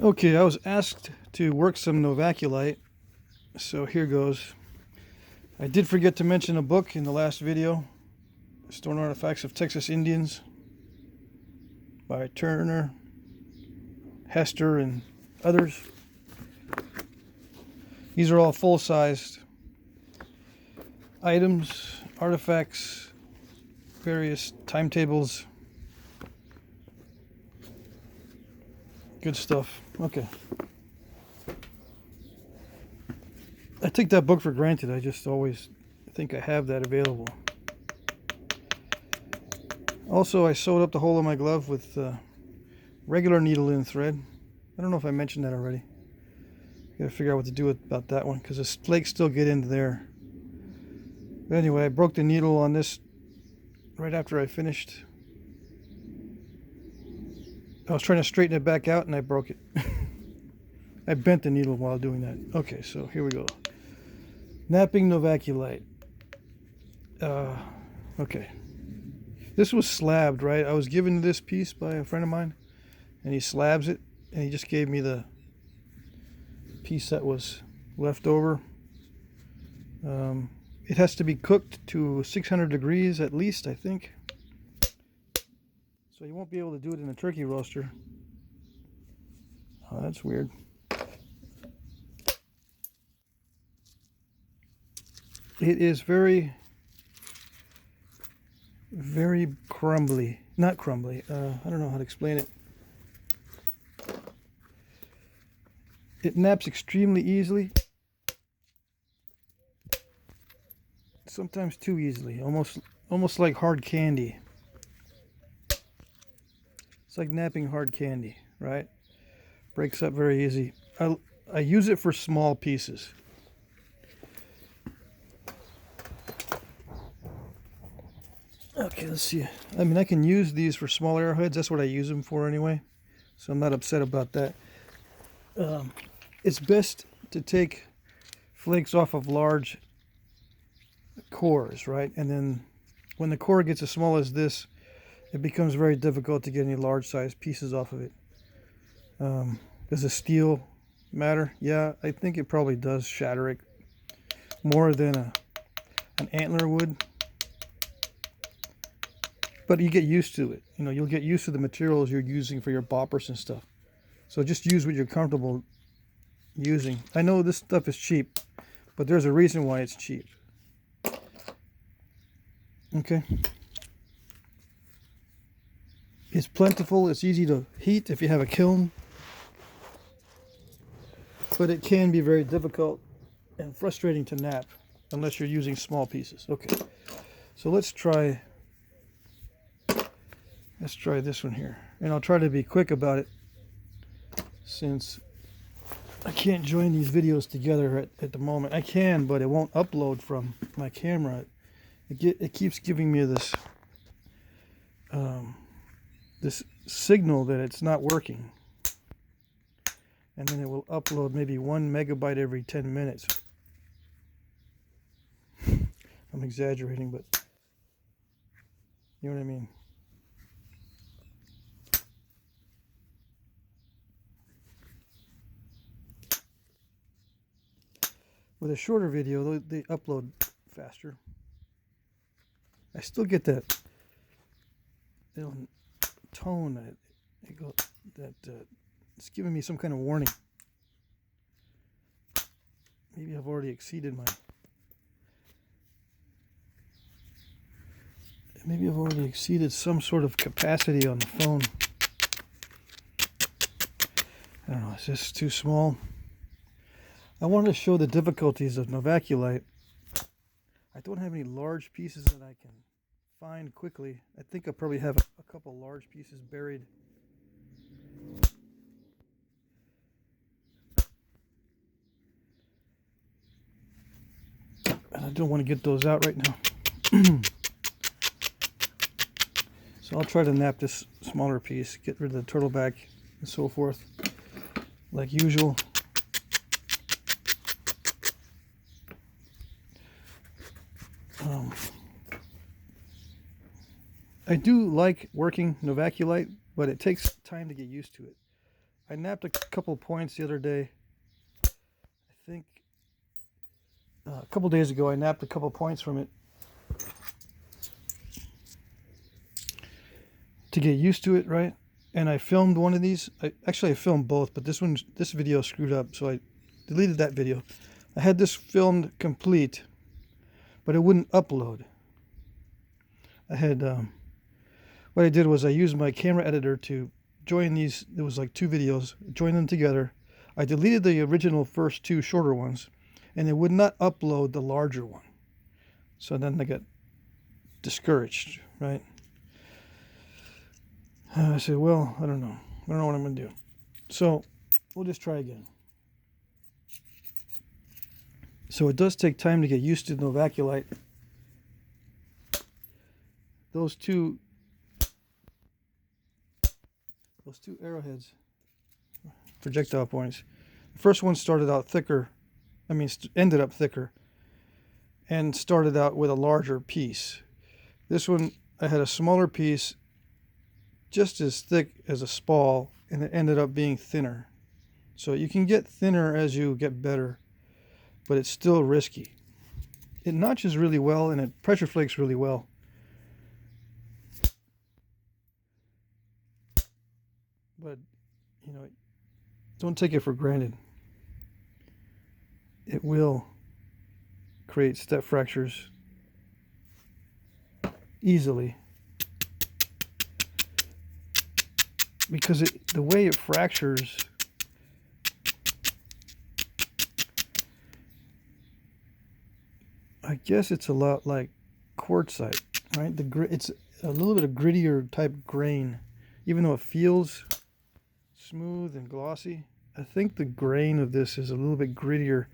Okay, I was asked to work some Novaculite, so here goes. I did forget to mention a book in the last video, Stone Artifacts of Texas Indians by Turner, Hester, and others. These are all full-sized items, artifacts, various timetables. Good stuff. Okay. I take that book for granted. I just always think I have that available. Also, I sewed up the hole in my glove with regular needle and thread. I don't know if I mentioned that already. Gotta figure out what to do about that one because the flakes still get into there. But anyway, I broke the needle on this right after I finished. I was trying to straighten it back out and I broke it. I bent the needle while doing that. Okay, so here we go. Knapping Novaculite. Okay. This was slabbed, right? I was given this piece by a friend of mine, and he slabs it, and he just gave me the piece that was left over. It has to be cooked to 600 degrees at least, I think. So you won't be able to do it in a turkey roaster. Oh, that's weird. It is very, very crumbly. Not crumbly. I don't know how to explain it. It naps extremely easily. Sometimes too easily. Almost like hard candy. It's like napping hard candy, right? Breaks up very easy. I use it for small pieces. Okay, let's see. I mean, I can use these for small arrowheads. That's what I use them for anyway. So I'm not upset about that. It's best to take flakes off of large cores, right? And then when the core gets as small as this, it becomes very difficult to get any large size pieces off of it. Does the steel matter? Yeah, I think it probably does shatter it more than an antler would. But you get used to it. You know, you'll get used to the materials you're using for your boppers and stuff. So just use what you're comfortable using. I know this stuff is cheap, but there's a reason why it's cheap. Okay. It's plentiful. It's easy to heat if you have a kiln. But it can be very difficult and frustrating to nap unless you're using small pieces. Okay. So let's try this one here. And I'll try to be quick about it since I can't join these videos together at the moment. I can, but it won't upload from my camera. It keeps giving me this this signal that it's not working. And then it will upload maybe 1 megabyte every 10 minutes. I'm exaggerating, but you know what I mean. With a shorter video, they upload faster. I still get that little tone that it's giving me some kind of warning. Maybe I've already exceeded some sort of capacity on the phone. I don't know, it's just too small. I wanted to show the difficulties of Novaculite. I don't have any large pieces that I can find quickly. I think I probably have a couple large pieces buried. And I don't want to get those out right now. So I'll try to nap this smaller piece, get rid of the turtle back and so forth, like usual. I do like working Novaculite, but it takes time to get used to it. I napped a couple points the other day. I think a couple days ago I napped a couple points from it to get used to it, right? And I filmed one of these. Actually I filmed both, but this video screwed up, so I deleted that video. I had this filmed complete, but it wouldn't upload. I had what I did was I used my camera editor to join these. There was like 2 videos, join them together. I deleted the original first 2 shorter ones, and it would not upload the larger one. So then I got discouraged, right? I said, well, I don't know what I'm going to do. So we'll just try again. So it does take time to get used to Novaculite. Those two arrowheads, projectile points. The first one started out thicker. Ended up thicker, and started out with a larger piece. This one, I had a smaller piece, just as thick as a spall, and it ended up being thinner. So you can get thinner as you get better, but it's still risky. It notches really well, and it pressure flakes really well. But, you know, don't take it for granted. It will create step fractures easily, because the way it fractures, I guess it's a lot like quartzite, right? It's a little bit of grittier type grain, even though it feels smooth and glossy. I think the grain of this is a little bit grittier,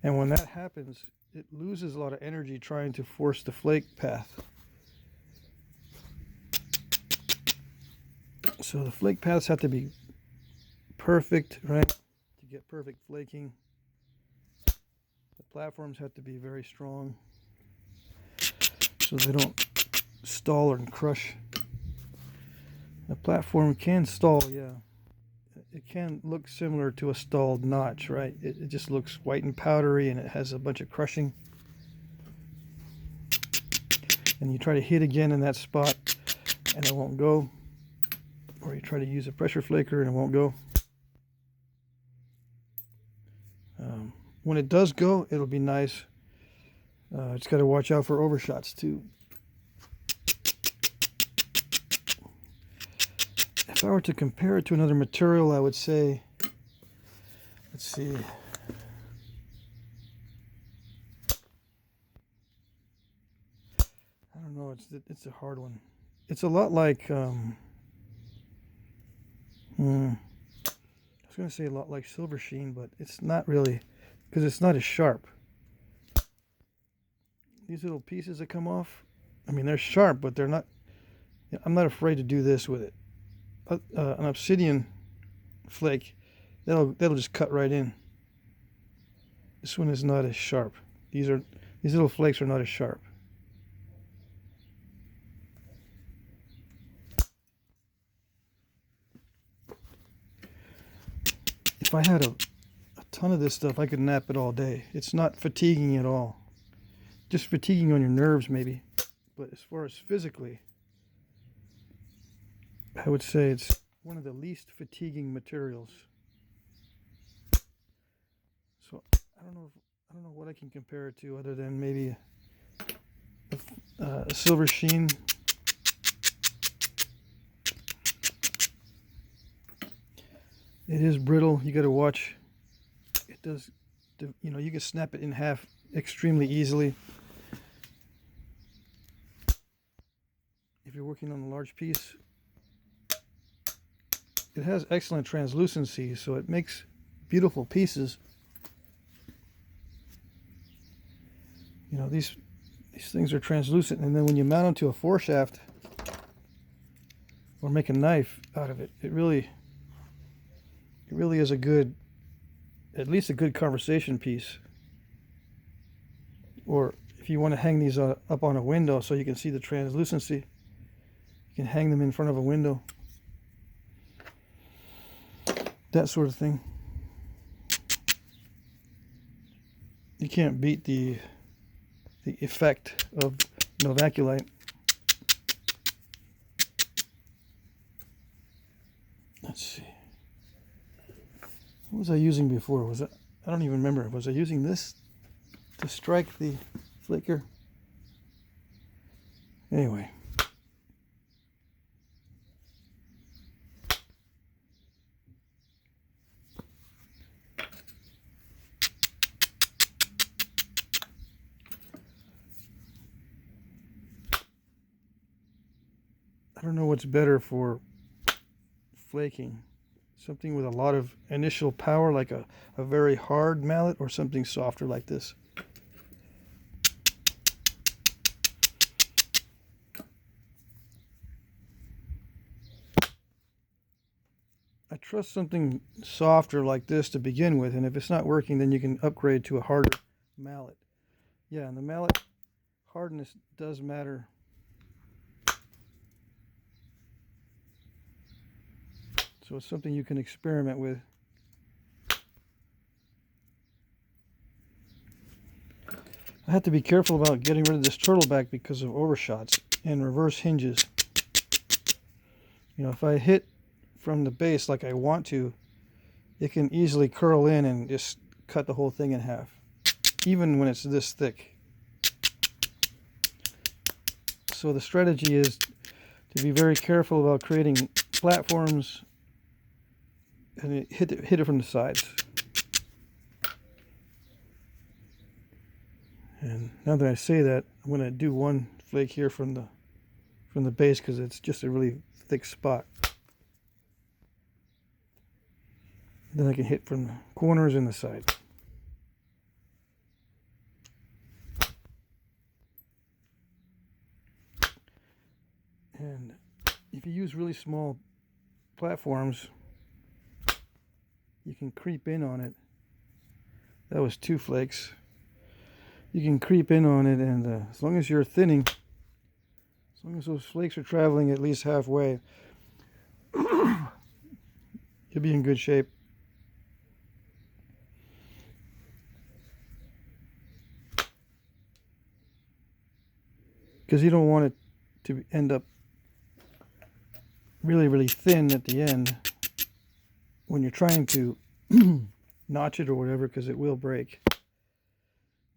and when that happens, it loses a lot of energy trying to force the flake path. So the flake paths have to be perfect, right, to get perfect flaking. The platforms have to be very strong so they don't stall or crush. A platform can stall, yeah. It can look similar to a stalled notch, right? It just looks white and powdery, and it has a bunch of crushing. And you try to hit again in that spot, and it won't go. Or you try to use a pressure flaker, and it won't go. When it does go, it'll be nice. It's got to watch out for overshots, too. If I were to compare it to another material, I would say, let's see. I don't know, it's a hard one. It's a lot like, I was going to say a lot like silver sheen, but it's not really, because it's not as sharp. These little pieces that come off, I mean, they're sharp, but they're not, I'm not afraid to do this with it. An obsidian flake, that'll just cut right in. This one is not as sharp. These little flakes are not as sharp. If I had a ton of this stuff, I could nap it all day. It's not fatiguing at all. Just fatiguing on your nerves maybe. But as far as physically, I would say it's one of the least fatiguing materials. So I don't know what I can compare it to other than maybe a silver sheen. It is brittle. You got to watch. It does, you know, you can snap it in half extremely easily. If you're working on a large piece. It has excellent translucency, so it makes beautiful pieces. You know, these things are translucent, and then when you mount them to a foreshaft or make a knife out of it, it really is a good, at least a good conversation piece. Or if you want to hang these up on a window so you can see the translucency, you can hang them in front of a window. that sort of thing. You can't beat the effect of Novaculite. Let's see. What was I using before? Was it? I don't even remember. Was I using this to strike the flaker? Anyway. I don't know what's better for flaking. Something with a lot of initial power, like a very hard mallet, or something softer like this. I trust something softer like this to begin with, and if it's not working, then you can upgrade to a harder mallet. Yeah, and the mallet hardness does matter. So it's something you can experiment with. I have to be careful about getting rid of this turtleback because of overshots and reverse hinges. You know, if I hit from the base like I want to, it can easily curl in and just cut the whole thing in half, even when it's this thick. So the strategy is to be very careful about creating platforms and hit it from the sides. And now that I say that, I'm going to do one flake here from the base because it's just a really thick spot. Then I can hit from the corners and the side. And if you use really small platforms, you can creep in on it. That was 2 flakes. You can creep in on it, and as long as you're thinning, as long as those flakes are traveling at least halfway, you'll be in good shape. Because you don't want it to end up really, really thin at the end when you're trying to notch it or whatever, because it will break.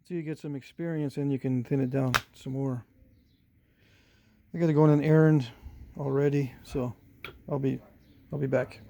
So you get some experience and you can thin it down some more. I got to go on an errand already, so I'll be back.